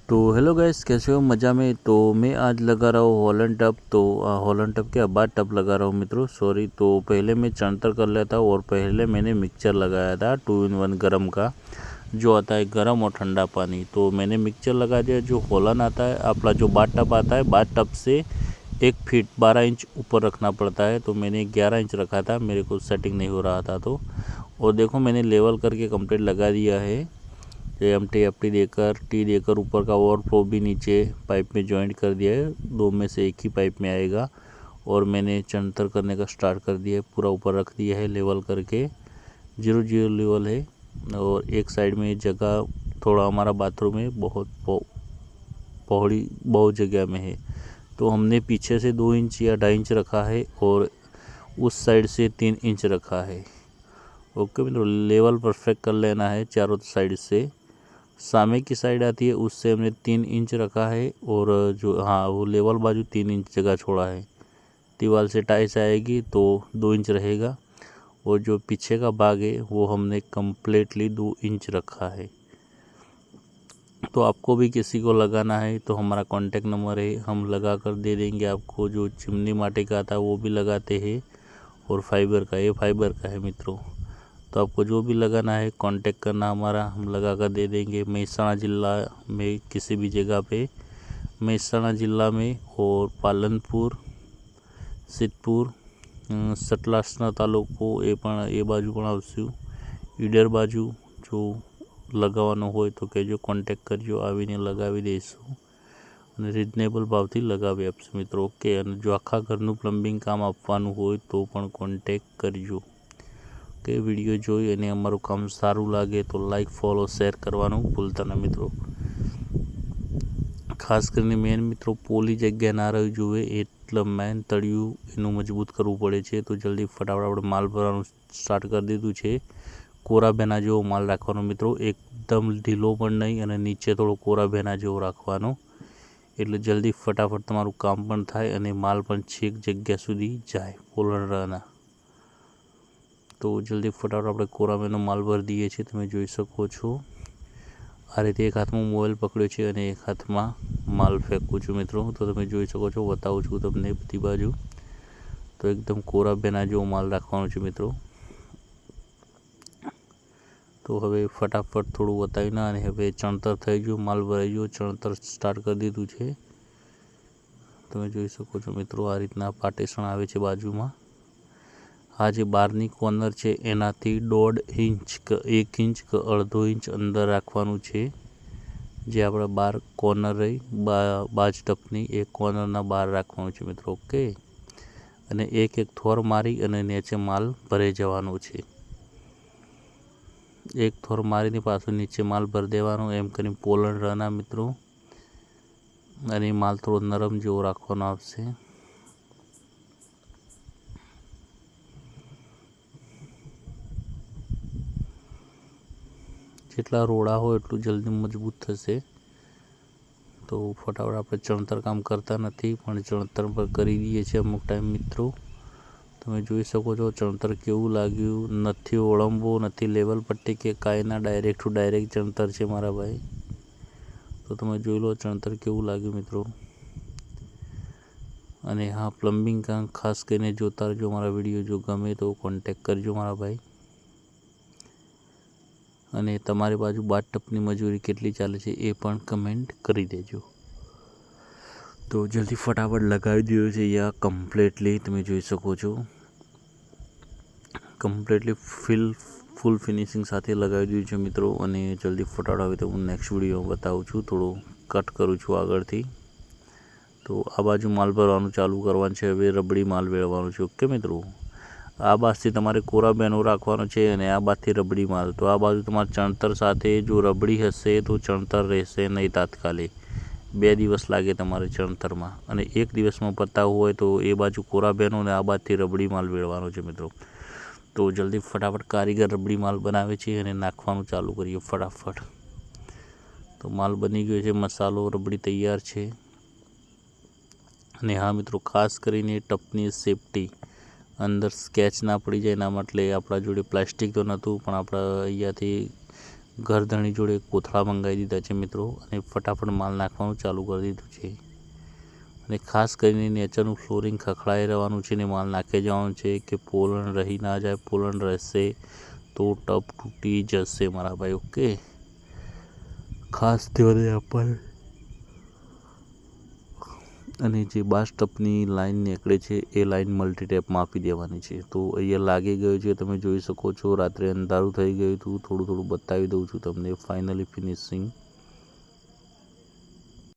तो hello guys, कैसे हो? मज़ा में। तो मैं आज लगा रहा हूँ हॉलैंड टब। तो हॉलैंड टब के बाद टब लगा रहा हूँ मित्रों, सॉरी। तो पहले मैं चणतर कर लेता हूँ और पहले मैंने मिक्सचर लगाया था 2 in 1 गर्म का, जो आता है गर्म और ठंडा पानी। तो मैंने मिक्सचर लगा दिया। जो हॉलैंड आता है अपना, जो बाथ टब आता है, बाथ टब से 1 फीट 12 इंच ऊपर रखना पड़ता है। तो मैंने 11 इंच रखा था, मेरे को सेटिंग नहीं हो रहा था। तो और देखो, मैंने लेवल करके कंप्लीट लगा दिया है। टी देकर ऊपर का ओवरफ्लो भी नीचे पाइप में जॉइंट कर दिया है। 2 में से एक ही पाइप में आएगा। और मैंने चणतर करने का स्टार्ट कर दिया है, पूरा ऊपर रख दिया है लेवल करके। 0 लेवल है। और एक साइड में जगह थोड़ा, हमारा बाथरूम है बहुत पौड़ी बहुत जगह में है। तो हमने पीछे से 2 इंच या 2.5 इंच रखा है और उस साइड से 3 इंच रखा है। ओके मित्रों, लेवल परफेक्ट कर लेना है चारों साइड से। सामने की साइड आती है उससे हमने 3 इंच रखा है। और जो वो लेवल बाजू 3 इंच जगह छोड़ा है। दीवार से टाइस आएगी तो 2 इंच रहेगा। और जो पीछे का भाग है वो हमने कम्प्लीटली 2 इंच रखा है। तो आपको भी किसी को लगाना है तो हमारा कॉन्टेक्ट नंबर है, हम लगा कर दे देंगे आपको। जो चिमनी माटी का आता है वो भी लगाते हैं, और फाइबर का, ये फाइबर का है मित्रों। तो आपको जो भी लगाना है कांटेक्ट करना हमारा, हम लगा कर दे देंगे। महसाणा ज़िला में किसी भी जगह पे, महसाणा ज़िला में और पालनपुर, सिद्धपुर, सतलासना तालुको એ બાજુ પણ આવશું। ઈડર બાજુ જો લગાવવાનો હોય તો કહેજો, કોન્ટેક્ટ કરજો, આવીને લગાવી દઈશું અને રિઝનેબલ ભાવથી લગાવી આપશું મિત્રો। ઓકે, અને જો આખા ઘરનું પ્લમ્બિંગ કામ આપવાનું હોય તો પણ કોન્ટેક્ટ કરજો। કે વિડીયો જોઈ અને અમારું કામ સારું લાગે તો લાઈક, ફોલો, શેર કરવાનું ભૂલતા ના મિત્રો। ખાસ કરીને મેન મિત્રો પોલી જગ્યા ના રહી જોઈએ, એટલે મેન તળિયું એનું મજબૂત કરવું પડે છે। તો જલ્દી ફટાફટ આપણે માલ ભરવાનું સ્ટાર્ટ કરી દીધું છે। કોરા બેના જેવો માલ રાખવાનો મિત્રો, એકદમ ઢીલો પણ નહીં અને નીચે થોડો કોરા બેના જેવો રાખવાનો, એટલે જલ્દી ફટાફટ તમારું કામ પણ થાય અને માલ પણ છેક જગ્યા સુધી જાય પોલરના। तो जल्दी फटाफट આપણે કોરામેનો માલ ભરી દઈએ છીએ। તમે જોઈ શકો છો આ રીતે એક હાથમાં મોબાઈલ પકડ્યો છે અને એક હાથમાં માલ ફેંકું છું મિત્રો। તો તમે જોઈ શકો છો, બતાવું છું તમને બધી બાજુ। તો એકદમ કોરા બેના જેવો માલ રાખવાનો છે મિત્રો। તો હવે ફટાફટ થોડું બતાવીને અને હવે ચણતર થઈ ગયું, માલ ભરાઈ ગયો, ચણતર સ્ટાર્ટ કરી દીધું છે। તમે જોઈ શકો છો મિત્રો, આ રીતના પાર્ટીશન આવે છે બાજુમાં। આ જે બહારની કોર્નર છે એનાથી 1.5 इंच કે 1 इंच કે 1/2 इंच અંદર રાખવાનું છે। જે આપણા બાર કોર્નર રહી બાજ ટપની એ કોર્નરના બહાર રાખવાનું છે મિત્રો। ઓકે, અને એક થોર મારી અને નીચે માલ ભરાઈ જવાનો છે। એક થોર મારીને પાછું નીચે માલ ભરી દેવાનો, એમ કરીને પોલણ રહના મિત્રો। અને માલ થોડો નરમ જેવો રાખવાનો આવશે। જેટલા રોડા હોય એટલું જલ્દી મજબૂત થશે। તો ફટાફટ આપણે ચણતર કામ કરતા નથી પણ ચણતર પર કરી દઈએ છીએ અમુક ટાઈમ મિત્રો। તમે જોઈ શકો છો ચણતર કેવું લાગ્યું, નથી ઓળંબો, નથી લેવલ પટ્ટી કે કાંઈ ના, ડાયરેક્ટ ટુ ડાયરેક્ટ ચણતર છે મારા ભાઈ। તો તમે જોઈ લો ચણતર કેવું લાગ્યું મિત્રો। અને હા, પ્લમ્બિંગ કામ ખાસ કરીને જોતા રહેજો મારા વિડીયો। જો ગમે તો કોન્ટેક્ટ કરજો મારા ભાઈ। અને તમારી બાજુ બાથ ટપની મજૂરી કેટલી ચાલે છે એ પણ કમેન્ટ કરી દેજો। તો જલ્દી ફટાફટ લગાવી દીધો છે યા કમ્પ્લીટલી, તમે જોઈ શકો છો કમ્પ્લીટલી ફૂલ ફિનિશિંગ સાથે લગાવી દીધું છે મિત્રો। અને જલ્દી ફટાફટ આવે તો હું નેક્સ્ટ વિડીયો બતાવું છું, થોડું કટ કરું છું આગળથી। તો આ બાજુ માલ ભરવાનું ચાલુ કરવાનું છે, હવે રબડી માલ વેળવાનું છે। ઓકે મિત્રો, આ બાજુથી તમારે કોરા બેનો રાખવાનો છે અને આ બાજુથી રબડી માલ। તો આ બાજુ તમારે ચણતર સાથે જો રબડી હશે તો ચણતર રહેશે નહીં તાત્કાલિક, 2 દિવસ લાગે તમારે ચણતરમાં। અને 1 દિવસમાં પતાવવું હોય તો એ બાજુ કોરા બેનો અને આ બાજુથી રબડી માલ વેળવાનો છે મિત્રો। તો જલ્દી ફટાફટ કારીગર રબડી માલ બનાવે છે અને નાખવાનું ચાલુ કરીએ ફટાફટ। તો માલ બની ગયો છે, મસાલો રબડી તૈયાર છે। અને હા મિત્રો, ખાસ કરીને ટપની સેફટી, અંદર સ્કેચ ના પડી જાય એના માટે આપણા જોડે પ્લાસ્ટિક તો નહોતું પણ આપણા અહીંયાથી ઘરધણી જોડે કોથળા મંગાવી દીધા છે મિત્રો અને ફટાફટ માલ નાખવાનું ચાલુ કરી દીધું છે અને ખાસ કરીને નીચેનું ફ્લોરિંગ ખખડાઈ રહેવાનું છે ને માલ નાખી જવાનું છે કે પોલણ રહી ના જાય. પોલણ રહેશે તો ટપ તૂટી જશે મારા ભાઈ. ઓકે, ખાસ ધ્યાન આપવાનું. અને જે બાસ ટપની લાઈન નીકળે છે એ લાઈન મલ્ટીટેપમાં આપી દેવાની છે. તો અહીંયા લાગી ગયું છે, તમે જોઈ શકો છો. રાત્રે અંધારું થઈ ગયું હતું, થોડું બતાવી દઉં છું તમને. Finally finishing